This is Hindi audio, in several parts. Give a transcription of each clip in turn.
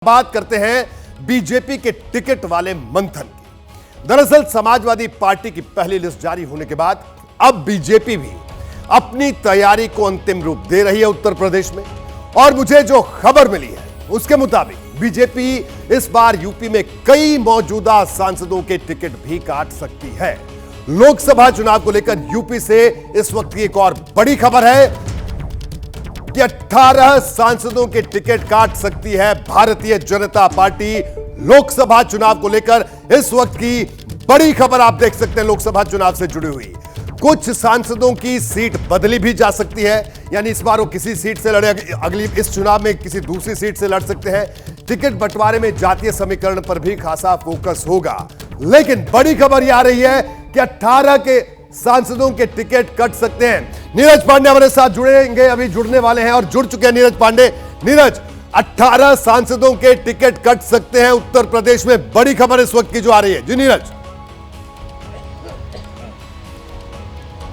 बात करते हैं बीजेपी के टिकट वाले मंथन की। दरअसल समाजवादी पार्टी की पहली लिस्ट जारी होने के बाद अब बीजेपी भी अपनी तैयारी को अंतिम रूप दे रही है उत्तर प्रदेश में। और मुझे जो खबर मिली है उसके मुताबिक बीजेपी इस बार यूपी में कई मौजूदा सांसदों के टिकट भी काट सकती है। लोकसभा चुनाव को लेकर यूपी से इस वक्त की एक और बड़ी खबर है कि 18 सांसदों के टिकट काट सकती है भारतीय जनता पार्टी। लोकसभा चुनाव को लेकर इस वक्त की बड़ी खबर आप देख सकते हैं लोकसभा चुनाव से जुड़ी हुई। कुछ सांसदों की सीट बदली भी जा सकती है, यानी इस बार वो किसी सीट से लड़े, अगली इस चुनाव में किसी दूसरी सीट से लड़ सकते हैं। टिकट बंटवारे में जातीय समीकरण पर भी खासा फोकस होगा। लेकिन बड़ी खबर यह आ रही है कि 18 के सांसदों के टिकट कट सकते हैं। नीरज पांडे हमारे साथ जुड़ेंगे, अभी जुड़ने वाले हैं और जुड़ चुके हैं नीरज पांडे। नीरज, 18 सांसदों के टिकट कट सकते हैं उत्तर प्रदेश में, बड़ी खबर इस वक्त की जो आ रही है। जी नीरज।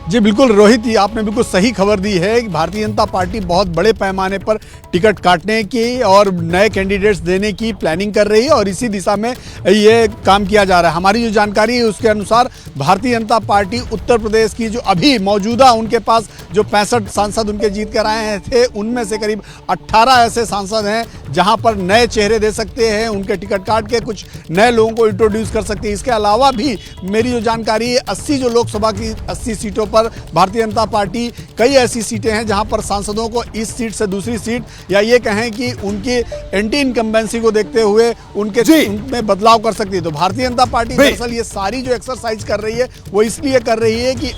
जी बिल्कुल रोहित, ये आपने बिल्कुल सही खबर दी है कि भारतीय जनता पार्टी बहुत बड़े पैमाने पर टिकट काटने की और नए कैंडिडेट्स देने की प्लानिंग कर रही है और इसी दिशा में ये काम किया जा रहा है। हमारी जो जानकारी है उसके अनुसार भारतीय जनता पार्टी उत्तर प्रदेश की जो अभी मौजूदा उनके पास जो 65 सांसद उनके जीत कर आए थे, उनमें से करीब 18 ऐसे सांसद हैं जहां पर नए चेहरे दे सकते हैं, उनके टिकट काट के कुछ नए लोगों को इंट्रोड्यूस कर सकते हैं। इसके अलावा भी मेरी जो जानकारी है 80 जो लोकसभा की 80 सीटों पर भारतीय जनता पार्टी कई ऐसी सीटें हैं जहां पर सांसदों को इस सीट से दूसरी सीट या ये कहें कि उनकी एंटी इनकम्बेंसी को देखते हुए उनमें बदलाव कर सकती है। तो भारतीय जनता पार्टी दरअसल ये सारी जो एक्सरसाइज कर रही है वो इसलिए कर रही है कि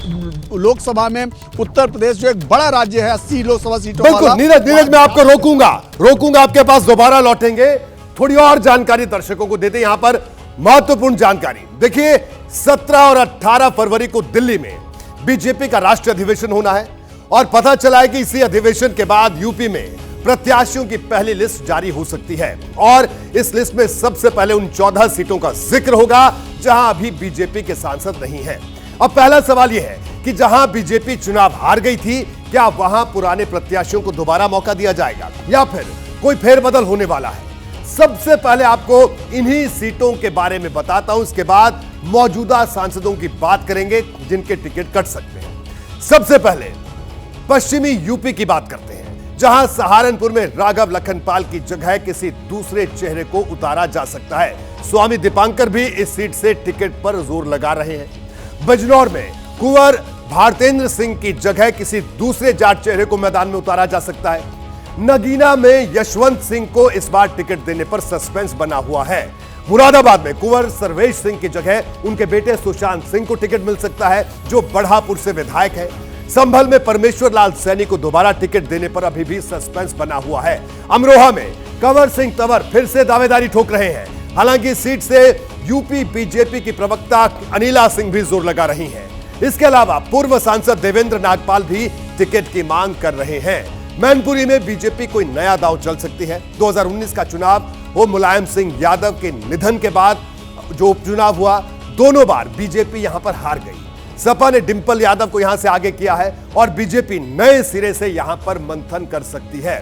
लोकसभा में उत्तर प्रदेश जो एक बड़ा राज्य है 80 लोकसभा सीटों वाला। नीरज मैं आपको रोकूंगा आपके पास दोबारा लौटेंगे। थोड़ी और जानकारी दर्शकों को देते हैं, यहां पर महत्वपूर्ण जानकारी देखिए। 17 और 18 फरवरी को दिल्ली में बीजेपी का राष्ट्रीय अधिवेशन होना है और पता चला है कि इसी अधिवेशन के बाद यूपी में प्रत्याशियों की पहली लिस्ट जारी हो सकती है और इस लिस्ट में सबसे पहले उन 14 सीटों का जिक्र होगा जहां अभी बीजेपी के सांसद नहीं हैं। अब पहला सवाल यह है कि जहां बीजेपी चुनाव हार गई थी, क्या वहां पुराने प्रत्याशियों को दोबारा मौका दिया जाएगा या फिर कोई फेरबदल होने वाला है? सबसे पहले आपको इन्हीं सीटों के बारे में बताता हूं, इसके बाद मौजूदा सांसदों की बात करेंगे जिनके टिकट कट सकते हैं। सबसे पहले पश्चिमी यूपी की बात करते हैं, जहां सहारनपुर में राघव लखनपाल की जगह किसी दूसरे चेहरे को उतारा जा सकता है। स्वामी दीपांकर भी इस सीट से टिकट पर जोर लगा रहे हैं। बिजनौर में कुंवर भारतेंद्र सिंह की जगह किसी दूसरे जाट चेहरे को मैदान में उतारा जा सकता है। नगीना में यशवंत सिंह को इस बार टिकट देने पर सस्पेंस बना हुआ है। मुरादाबाद में कुंवर सर्वेश सिंह की जगह उनके बेटे सुशांत सिंह को टिकट मिल सकता है, जो बढ़ापुर से विधायक है। संभल में परमेश्वर लाल सैनी को दोबारा टिकट देने पर अभी भी सस्पेंस बना हुआ है। अमरोहा में कंवर सिंह तंवर फिर से दावेदारी ठोक रहे हैं। हालांकि इस सीट से यूपी बीजेपी की प्रवक्ता अनिला सिंह भी जोर लगा रही हैं। इसके अलावा पूर्व सांसद देवेंद्र नागपाल भी टिकट की मांग कर रहे हैं। मैनपुरी में बीजेपी कोई नया दांव चल सकती है। 2019 का चुनाव वो मुलायम सिंह यादव के निधन के बाद जो उपचुनाव हुआ, दोनों बार बीजेपी यहां पर हार गई। सपा ने डिंपल यादव को यहां से आगे किया है और बीजेपी नए सिरे से यहां पर मंथन कर सकती है।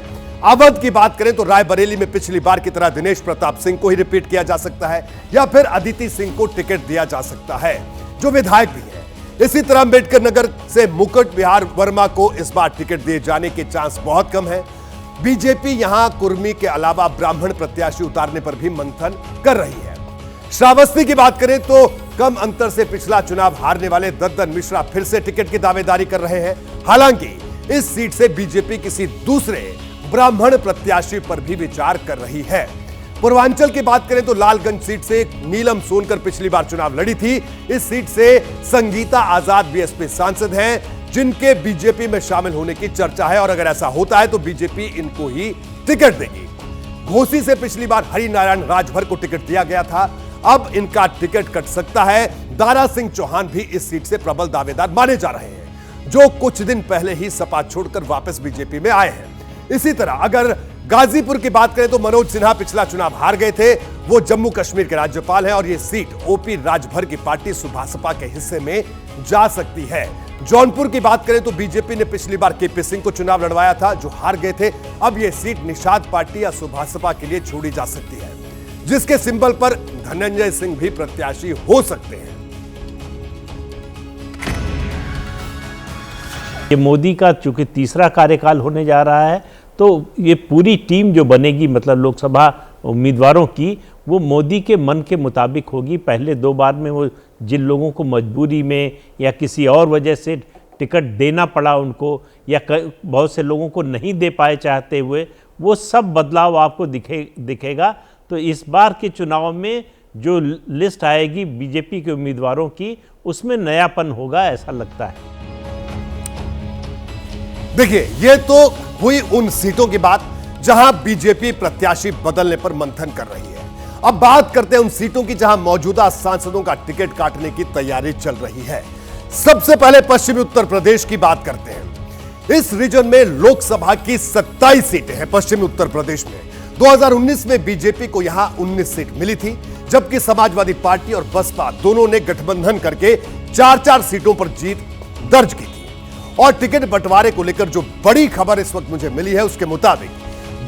अवध की बात करें तो रायबरेली में पिछली बार की तरह दिनेश प्रताप सिंह को ही रिपीट किया जा सकता है या फिर अदिति सिंह को टिकट दिया जा सकता है, जो विधायक भी है। इसी तरह अम्बेडकर नगर से मुकुट विहार वर्मा को इस बार टिकट दिए जाने के चांस बहुत कम है। बीजेपी यहां कुर्मी के अलावा ब्राह्मण प्रत्याशी उतारने पर भी मंथन कर रही है। श्रावस्ती की बात करें तो कम अंतर से पिछला चुनाव हारने वाले दद्दन मिश्रा फिर से टिकट की दावेदारी कर रहे हैं। हालांकि इस सीट से बीजेपी किसी दूसरे ब्राह्मण प्रत्याशी पर भी विचार कर रही है। पूर्वांचल की बात करें तो लालगंज सीट से नीलम सोनकर पिछली बार चुनाव लड़ी थी। इस सीट से संगीता आजाद बीएसपी सांसद हैं, जिनके बीजेपी में शामिल होने की चर्चा है और अगर ऐसा होता है तो बीजेपी इनको ही टिकट देगी। घोसी से पिछली बार हरिनारायण राजभर को टिकट दिया गया था, अब इनका टिकट कट सकता है। दारा सिंह चौहान भी इस सीट से प्रबल दावेदार माने जा रहे हैं, जो कुछ दिन पहले ही सपा छोड़कर वापस बीजेपी में आए हैं। इसी तरह अगर गाजीपुर की बात करें तो मनोज सिन्हा पिछला चुनाव हार गए थे। वो जम्मू कश्मीर के राज्यपाल हैं और यह सीट ओपी राजभर की पार्टी सुभासपा के हिस्से में जा सकती है। जौनपुर की बात करें तो बीजेपी ने पिछली बार केपी सिंह को चुनाव लड़वाया था, जो हार गए थे। अब यह सीट निषाद पार्टी या सुभासपा के लिए छोड़ी जा सकती है, जिसके सिंबल पर धनंजय सिंह भी प्रत्याशी हो सकते हैं। ये मोदी का चूंकि तीसरा कार्यकाल होने जा रहा है, तो ये पूरी टीम जो बनेगी, मतलब लोकसभा उम्मीदवारों की, वो मोदी के मन के मुताबिक होगी। पहले 2 बार में वो जिन लोगों को मजबूरी में या किसी और वजह से टिकट देना पड़ा उनको, या बहुत से लोगों को नहीं दे पाए चाहते हुए, वो सब बदलाव आपको दिखेगा। तो इस बार के चुनाव में जो लिस्ट आएगी बीजेपी के उम्मीदवारों की, उसमें नयापन होगा, ऐसा लगता है। देखिए, ये तो हुई उन सीटों की बात जहां बीजेपी प्रत्याशी बदलने पर मंथन कर रही है। अब बात करते हैं उन सीटों की जहां मौजूदा सांसदों का टिकट काटने की तैयारी चल रही है। सबसे पहले पश्चिमी उत्तर प्रदेश की बात करते हैं। इस रीजन में लोकसभा की 27 सीटें हैं। पश्चिमी उत्तर प्रदेश में 2019 में बीजेपी को यहां 19 सीट मिली थी, जबकि समाजवादी पार्टी और बसपा दोनों ने गठबंधन करके 4-4 सीटों पर जीत दर्ज की थी। और टिकट बंटवारे को लेकर जो बड़ी खबर इस वक्त मुझे मिली है, उसके मुताबिक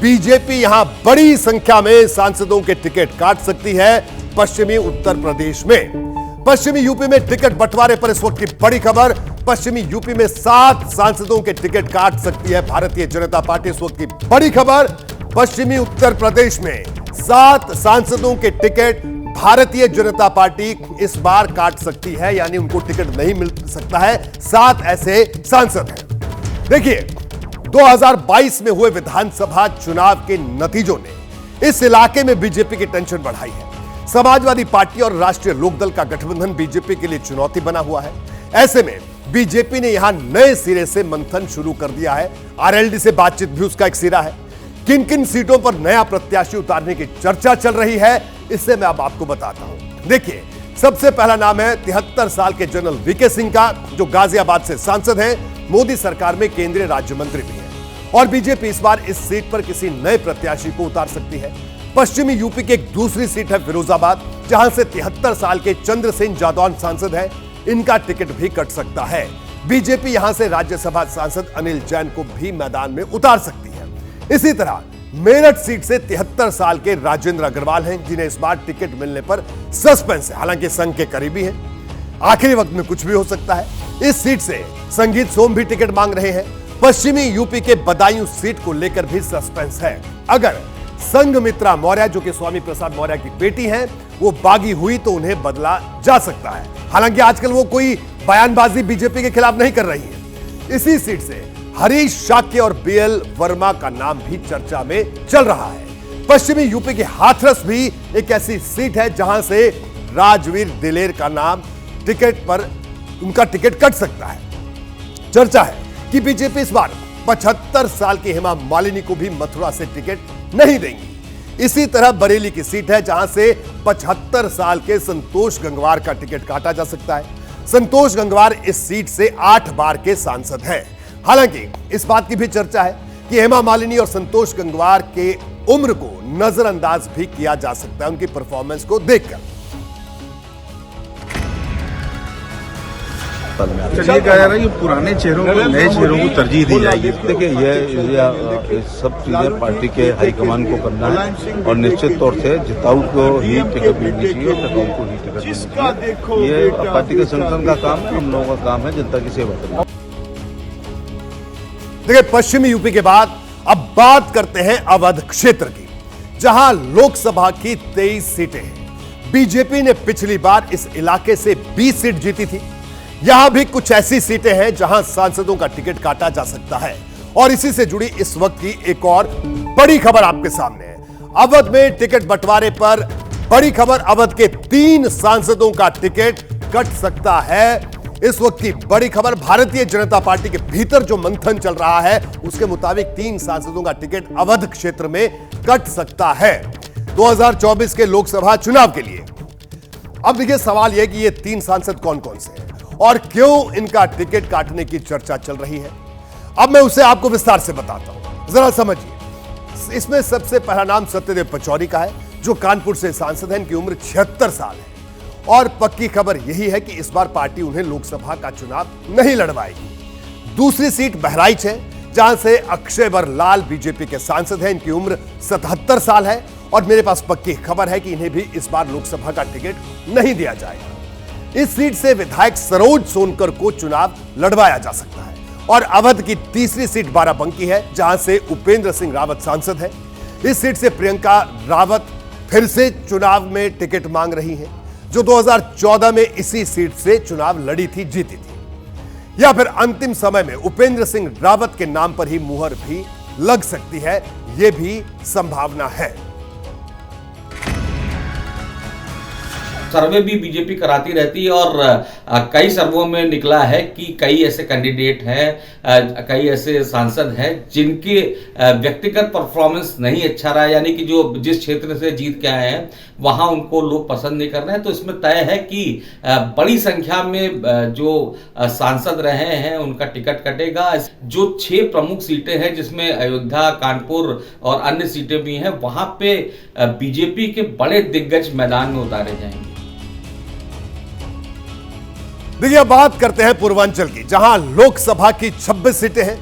बीजेपी यहां बड़ी संख्या में सांसदों के टिकट काट सकती है पश्चिमी उत्तर प्रदेश में। पश्चिमी यूपी में टिकट बंटवारे पर इस वक्त की बड़ी खबर, पश्चिमी यूपी में 7 सांसदों के टिकट काट सकती है भारतीय जनता पार्टी। इस वक्त की बड़ी खबर, पश्चिमी उत्तर प्रदेश में 7 सांसदों के टिकट भारतीय जनता पार्टी इस बार काट सकती है, यानी उनको टिकट नहीं मिल सकता है। 7 ऐसे सांसद हैं। देखिए, 2022 में हुए विधानसभा चुनाव के नतीजों ने इस इलाके में बीजेपी की टेंशन बढ़ाई है। समाजवादी पार्टी और राष्ट्रीय लोकदल का गठबंधन बीजेपी के लिए चुनौती बना हुआ है। ऐसे में बीजेपी ने यहां नए सिरे से मंथन शुरू कर दिया है। आरएलडी से बातचीत भी उसका एक सिरा है। किन किन सीटों पर नया प्रत्याशी उतारने की चर्चा चल रही है, इससे मैं अब आपको बताता हूं। देखिए, सबसे पहला नाम है 73 साल के जनरल वीके सिंह का, जो गाजियाबाद से सांसद हैं, मोदी सरकार में केंद्रीय राज्य मंत्री भी हैं। और बीजेपी इस बार इस सीट पर किसी नए प्रत्याशी को उतार सकती है। पश्चिमी यूपी की एक दूसरी सीट है फिरोजाबाद, जहां से 73 साल के चंद्रसेन जादौन सांसद हैं। इनका टिकट भी कट सकता है। बीजेपी यहां से राज्यसभा सांसद अनिल जैन को भी मैदान में उतार सकती है। इसी तरह मेरठ सीट से 73 साल के राजेंद्र अग्रवाल हैं, जिन्हें इस बार टिकट मिलने पर सस्पेंस है। हालांकि संघ के करीबी हैं, आखिरी वक्त में कुछ भी हो सकता है। इस सीट से संगीत सोम भी टिकट मांग रहे हैं। पश्चिमी यूपी के बदायूं सीट को लेकर भी सस्पेंस है। अगर संघमित्रा मौर्य, जो कि स्वामी प्रसाद मौर्य की बेटी हैं, वो बागी हुई तो उन्हें बदला जा सकता है। हालांकि आजकल वो कोई बयानबाजी बीजेपी के खिलाफ नहीं कर रही है। इसी सीट से हरीश शाक्य और बीएल वर्मा का नाम भी चर्चा में चल रहा है। पश्चिमी यूपी की हाथरस भी एक ऐसी सीट है जहां से राजवीर दिलेर का नाम टिकट पर, उनका टिकट कट सकता है। चर्चा है कि बीजेपी इस बार 75 साल की हेमा मालिनी को भी मथुरा से टिकट नहीं देंगी। इसी तरह बरेली की सीट है, जहां से 75 साल के संतोष गंगवार का टिकट काटा जा सकता है। संतोष गंगवार इस सीट से 8 बार के सांसद हैं। हालांकि इस बात की भी चर्चा है कि हेमा मालिनी और संतोष गंगवार के उम्र को नजरअंदाज भी किया जा सकता है उनकी परफॉर्मेंस को देखकर। चलिए कहा जा रहा है कि पुराने चेहरों को नए चेहरों को तरजीह दी जाएगी। देखिए, ये सब चीजें पार्टी के हाईकमान को करना है और निश्चित तौर से जिताऊ को ही टिकट मिलनी चाहिए और टिकाऊ को ही टिकट मिलनी चाहिए। ये पार्टी के संगठन का काम है, हम लोगों का काम है जनता की सेवा करना। देखिए, पश्चिमी यूपी के बाद अब बात करते हैं अवध क्षेत्र की, जहां लोकसभा की 23 सीटें हैं। बीजेपी ने पिछली बार इस इलाके से 20 सीट जीती थी। यहां भी कुछ ऐसी सीटें हैं जहां सांसदों का टिकट काटा जा सकता है। और इसी से जुड़ी इस वक्त की एक और बड़ी खबर आपके सामने है। अवध में टिकट बंटवारे पर बड़ी खबर, अवध के 3 सांसदों का टिकट कट सकता है। इस वक्त की बड़ी खबर, भारतीय जनता पार्टी के भीतर जो मंथन चल रहा है, उसके मुताबिक 3 सांसदों का टिकट अवध क्षेत्र में कट सकता है 2024 के लोकसभा चुनाव के लिए। अब देखिए, सवाल यह कि ये 3 सांसद कौन कौन से हैं और क्यों इनका टिकट काटने की चर्चा चल रही है। अब मैं उसे आपको विस्तार से बताता हूं, जरा समझिए। इसमें सबसे पहला नाम सत्यदेव पचौरी का है, जो कानपुर से सांसद हैं। इनकी उम्र 76 साल है और पक्की खबर यही है कि इस बार पार्टी उन्हें लोकसभा का चुनाव नहीं लड़वाएगी। दूसरी सीट बहराइच है, जहां से अक्षय बरलाल बीजेपी के सांसद हैं। इनकी उम्र 77 साल है और मेरे पास पक्की खबर है कि इन्हें भी इस बार लोकसभा का टिकट नहीं दिया जाएगा। इस सीट से विधायक सरोज सोनकर को चुनाव लड़वाया जा सकता है। और अवध की तीसरी सीट बाराबंकी है, जहां से उपेंद्र सिंह रावत सांसद है। इस सीट से प्रियंका रावत फिर से चुनाव में टिकट मांग रही हैं, जो 2014 में इसी सीट से चुनाव लड़ी थी, जीती थी। या फिर अंतिम समय में उपेंद्र सिंह रावत के नाम पर ही मुहर भी लग सकती है, यह भी संभावना है। सर्वे भी बीजेपी कराती रहती है और कई सर्वों में निकला है कि कई ऐसे कैंडिडेट हैं, कई ऐसे सांसद हैं जिनके व्यक्तिगत परफॉर्मेंस नहीं अच्छा रहा, यानी कि जो जिस क्षेत्र से जीत के आए हैं वहां उनको लोग पसंद नहीं कर रहे हैं। तो इसमें तय है कि बड़ी संख्या में जो सांसद रहे हैं उनका टिकट कटेगा। जो 6 प्रमुख सीटें हैं, जिसमें अयोध्या, कानपुर और अन्य सीटें भी हैं, वहां पे बीजेपी के बड़े दिग्गज मैदान में उतारे जाएंगे। देखिए, बात करते हैं पूर्वांचल की, जहां लोकसभा की 26 सीटें हैं।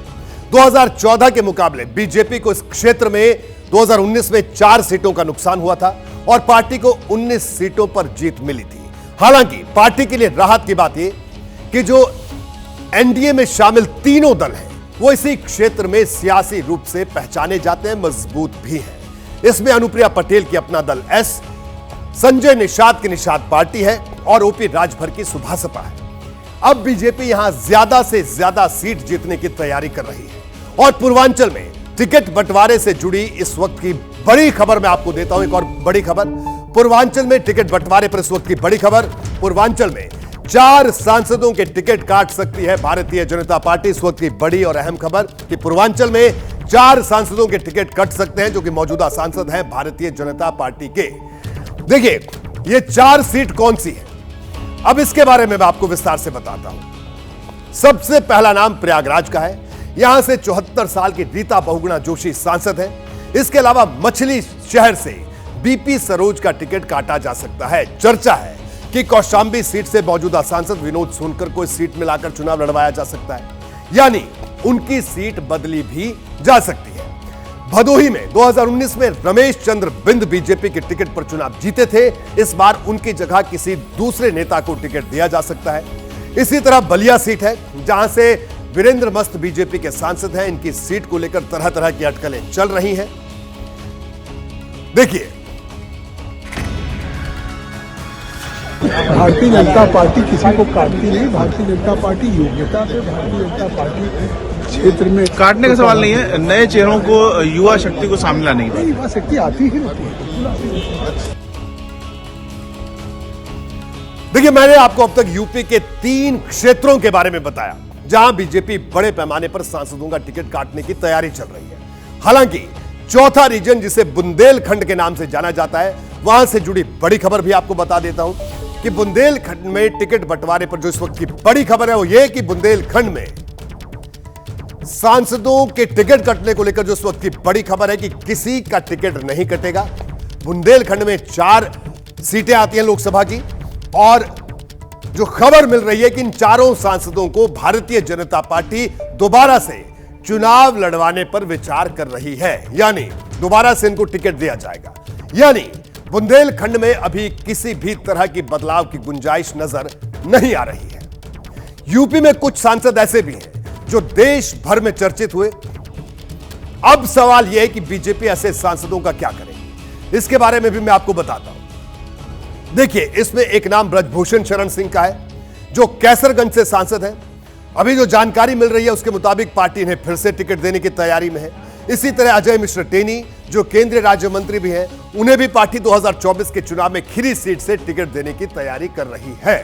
2014 के मुकाबले बीजेपी को इस क्षेत्र में 2019 में 4 सीटों का नुकसान हुआ था और पार्टी को 19 सीटों पर जीत मिली थी। हालांकि पार्टी के लिए राहत की बात यह कि जो एनडीए में शामिल तीनों दल हैं, वो इसी क्षेत्र में सियासी रूप से पहचाने जाते हैं, मजबूत भी हैं। इसमें अनुप्रिया पटेल की अपना दल एस, संजय निषाद की निषाद पार्टी है और ओपी राजभर की सुभासपा है। अब बीजेपी यहां ज्यादा से ज्यादा सीट जीतने की तैयारी कर रही है और पूर्वांचल में टिकट बंटवारे से जुड़ी इस वक्त की बड़ी खबर मैं आपको देता हूं। एक और बड़ी खबर, पूर्वांचल में टिकट बंटवारे पर इस वक्त की बड़ी खबर। पूर्वांचल में 4 सांसदों के टिकट काट सकती है भारतीय जनता पार्टी। इस वक्त की बड़ी और अहम खबर कि पूर्वांचल में 4 सांसदों के टिकट कट सकते हैं, जो कि मौजूदा सांसद हैं भारतीय जनता पार्टी के। देखिए, ये 4 सीट कौन सी है, अब इसके बारे में मैं आपको विस्तार से बताता हूं। सबसे पहला नाम प्रयागराज का है। यहां से 74 साल की रीता बहुगुणा जोशी सांसद हैं। इसके अलावा मछली शहर से बीपी सरोज का टिकट काटा जा सकता है। चर्चा है कि कौशांबी सीट से मौजूदा सांसद विनोद सोनकर को इस सीट में लाकर चुनाव लड़वाया जा सकता है, यानी उनकी सीट बदली भी जा सकती है। भदोही में 2019 में रमेश चंद्र बिंद बीजेपी के टिकट पर चुनाव जीते थे। इस बार उनकी जगह किसी दूसरे नेता को टिकट दिया जा सकता है। इसी तरह बलिया सीट है, जहां से वीरेंद्र मस्त बीजेपी के सांसद हैं। इनकी सीट को लेकर तरह तरह की अटकलें चल रही हैं। देखिए, भारतीय जनता पार्टी किसी को काटती नहीं। भारतीय जनता पार्टी योग्यता पे, भारतीय जनता पार्टी क्षेत्र में काटने का सवाल नहीं है, नए चेहरों को, युवा शक्ति को सामने लाने की युवा शक्ति आती ही रहती है। देखिए, मैंने आपको अब तक यूपी के 3 क्षेत्रों के बारे में बताया, जहां बीजेपी बड़े पैमाने पर सांसदों का टिकट काटने की तैयारी चल रही है। हालांकि चौथा रीजन, जिसे बुंदेलखंड के नाम से जाना जाता है, वहां से जुड़ी बड़ी खबर भी आपको बता देता हूं कि बुंदेलखंड में टिकट बंटवारे पर जो इस वक्त की बड़ी खबर है वो ये कि बुंदेलखंड में सांसदों के टिकट कटने को लेकर जो इस वक्त की बड़ी खबर है कि किसी का टिकट नहीं कटेगा। बुंदेलखंड में 4 सीटें आती हैं लोकसभा की और जो खबर मिल रही है कि इन 4 सांसदों को भारतीय जनता पार्टी दोबारा से चुनाव लड़वाने पर विचार कर रही है, यानी दोबारा से इनको टिकट दिया जाएगा। यानी बुंदेलखंड में अभी किसी भी तरह की बदलाव की गुंजाइश नजर नहीं आ रही है। यूपी में कुछ सांसद ऐसे भी हैं जो देश भर में चर्चित हुए। अब सवाल यह है कि बीजेपी ऐसे सांसदों का क्या करेगी, इसके बारे में भी मैं आपको बताता हूं। देखिए, इसमें एक नाम ब्रजभूषण शरण सिंह का है, जो कैसरगंज से सांसद हैं। अभी जो जानकारी मिल रही है उसके मुताबिक पार्टी इन्हें फिर से टिकट देने की तैयारी में है। इसी तरह अजय मिश्र टेनी, जो केंद्रीय राज्य मंत्री भी हैं, उन्हें भी पार्टी 2024 के चुनाव में खीरी सीट से टिकट देने की तैयारी कर रही है।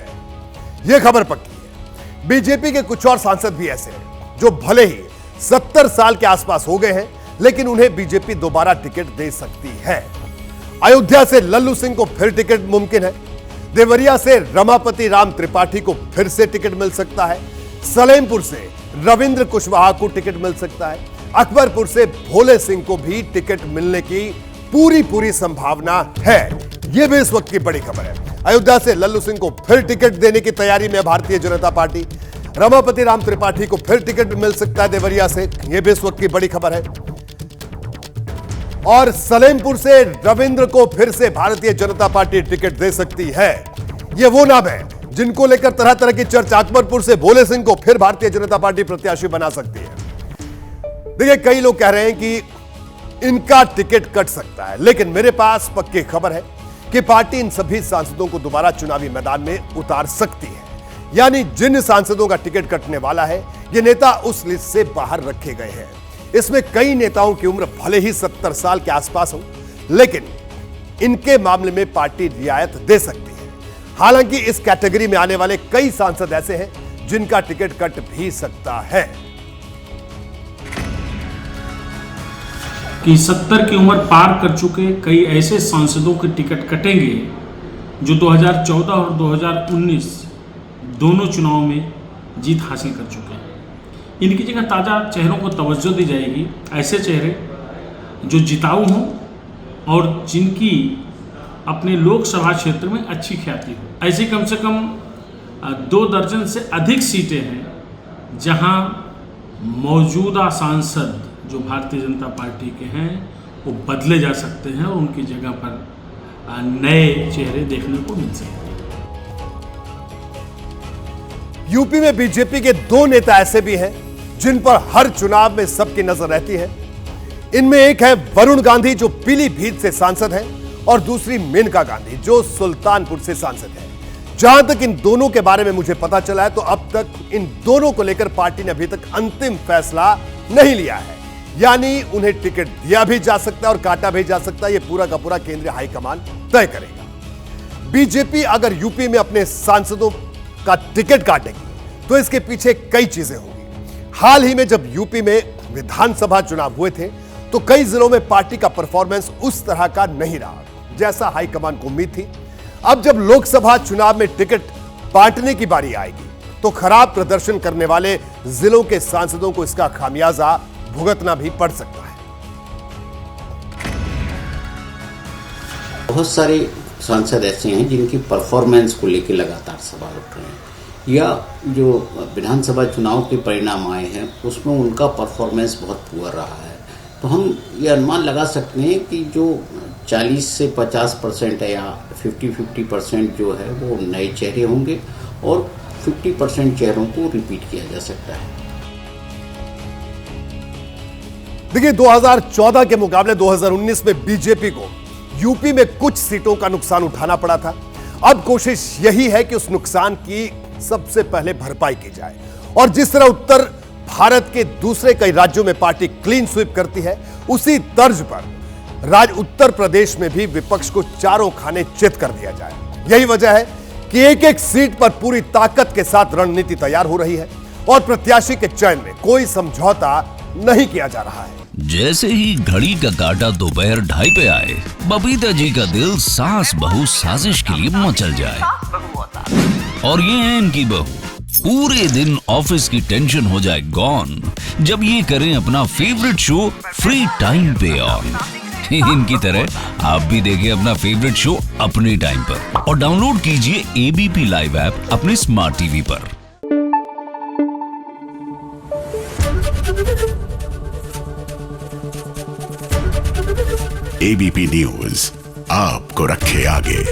यह खबर पक्की है। बीजेपी के कुछ और सांसद भी ऐसे हैं जो भले ही 70 साल के आसपास हो गए हैं, लेकिन उन्हें बीजेपी दोबारा टिकट दे सकती है। अयोध्या से लल्लू सिंह को फिर टिकट मुमकिन है। देवरिया से रमापति राम त्रिपाठी को फिर से टिकट मिल सकता है। सलेमपुर से रविंद्र कुशवाहा को टिकट मिल सकता है। अकबरपुर से भोले सिंह को भी टिकट मिलने की पूरी संभावना है। यह भी इस वक्त की बड़ी खबर है। अयोध्या से लल्लू सिंह को फिर टिकट देने की तैयारी में भारतीय जनता पार्टी। रमापति राम त्रिपाठी को फिर टिकट मिल सकता है देवरिया से, यह भी इस वक्त की बड़ी खबर है। और सलेमपुर से रविंद्र को फिर से भारतीय जनता पार्टी टिकट दे सकती है। यह वो नाम है जिनको लेकर तरह तरह की चर्चा। अकबरपुर से भोले सिंह को फिर भारतीय जनता पार्टी प्रत्याशी बना सकती है। देखिए, कई लोग कह रहे हैं कि इनका टिकट कट सकता है, लेकिन मेरे पास पक्की खबर है कि पार्टी इन सभी सांसदों को दोबारा चुनावी मैदान में उतार सकती है। यानी जिन सांसदों का टिकट कटने वाला है, ये नेता उस लिस्ट से बाहर रखे गए हैं। इसमें कई नेताओं की उम्र भले ही 70 साल के आसपास हो, लेकिन इनके मामले में पार्टी रियायत दे सकती है। हालांकि इस कैटेगरी में आने वाले कई सांसद ऐसे हैं जिनका टिकट कट भी सकता है। कि 70 की उम्र पार कर चुके कई ऐसे सांसदों के टिकट कटेंगे जो 2014 और 2019 दोनों चुनाव में जीत हासिल कर चुके हैं। इनकी जगह ताज़ा चेहरों को तवज्जो दी जाएगी, ऐसे चेहरे जो जिताऊ हों और जिनकी अपने लोकसभा क्षेत्र में अच्छी ख्याति हो। ऐसी कम से कम 2 दर्जन से अधिक सीटें हैं जहां मौजूदा सांसद जो भारतीय जनता पार्टी के हैं वो बदले जा सकते हैं और उनकी जगह पर नए चेहरे देखने को मिल सकते हैं। यूपी में बीजेपी के 2 नेता ऐसे भी हैं जिन पर हर चुनाव में सबकी नजर रहती है। इनमें एक है वरुण गांधी जो पीलीभीत से सांसद हैं, और दूसरी मेनका गांधी जो सुल्तानपुर से सांसद है। जहां तक इन दोनों के बारे में मुझे पता चला है, तो अब तक इन दोनों को लेकर पार्टी ने अभी तक अंतिम फैसला नहीं लिया है। यानी उन्हें टिकट दिया भी जा सकता है और काटा भी जा सकता है। यह पूरा का पूरा केंद्रीय हाईकमान तय करेगा। बीजेपी अगर यूपी में अपने सांसदों का टिकट काटेगी तो इसके पीछे कई चीजें होंगी। हाल ही में जब यूपी में विधानसभा चुनाव हुए थे तो कई जिलों में पार्टी का परफॉर्मेंस उस तरह का नहीं रहा जैसा हाईकमान को उम्मीद थी। अब जब लोकसभा चुनाव में टिकट बांटने की बारी आएगी तो खराब प्रदर्शन करने वाले जिलों के सांसदों को इसका खामियाजा भुगतना भी पड़ सकता है। बहुत सारे सांसद ऐसे हैं जिनकी परफॉर्मेंस को लेकर लगातार सवाल उठ रहे हैं, या जो विधानसभा चुनाव के परिणाम आए हैं उसमें उनका परफॉर्मेंस बहुत पुअर रहा है। तो हम ये अनुमान लगा सकते हैं कि जो 40 से 50% है या 50-50% जो है वो नए चेहरे होंगे और 50% चेहरों को रिपीट किया जा सकता है। देखिए, 2014 के मुकाबले 2019 में बीजेपी को यूपी में कुछ सीटों का नुकसान उठाना पड़ा था। अब कोशिश यही है कि उस नुकसान की सबसे पहले भरपाई की जाए। और जिस तरह उत्तर भारत के दूसरे कई राज्यों में पार्टी क्लीन स्वीप करती है, उसी तर्ज पर उत्तर प्रदेश में भी विपक्ष को चारों खाने चित कर दिया जाए। यही वजह है कि एक एक सीट पर पूरी ताकत के साथ रणनीति तैयार हो रही है और प्रत्याशी के चयन में कोई समझौता नहीं किया जा रहा है। जैसे ही घड़ी का काटा दोपहर 2:30 पे आए, बबीता जी का दिल सास बहू साजिश के लिए मचल जाए। और ये है इनकी बहू, पूरे दिन ऑफिस की टेंशन हो जाए गॉन जब ये करें अपना फेवरेट शो फ्री टाइम पे ऑन। इनकी तरह आप भी देखिए अपना फेवरेट शो अपने टाइम पर और डाउनलोड कीजिए एबीपी लाइव ऐप अपने स्मार्ट टीवी पर। एबीपी न्यूज आपको रखे आगे।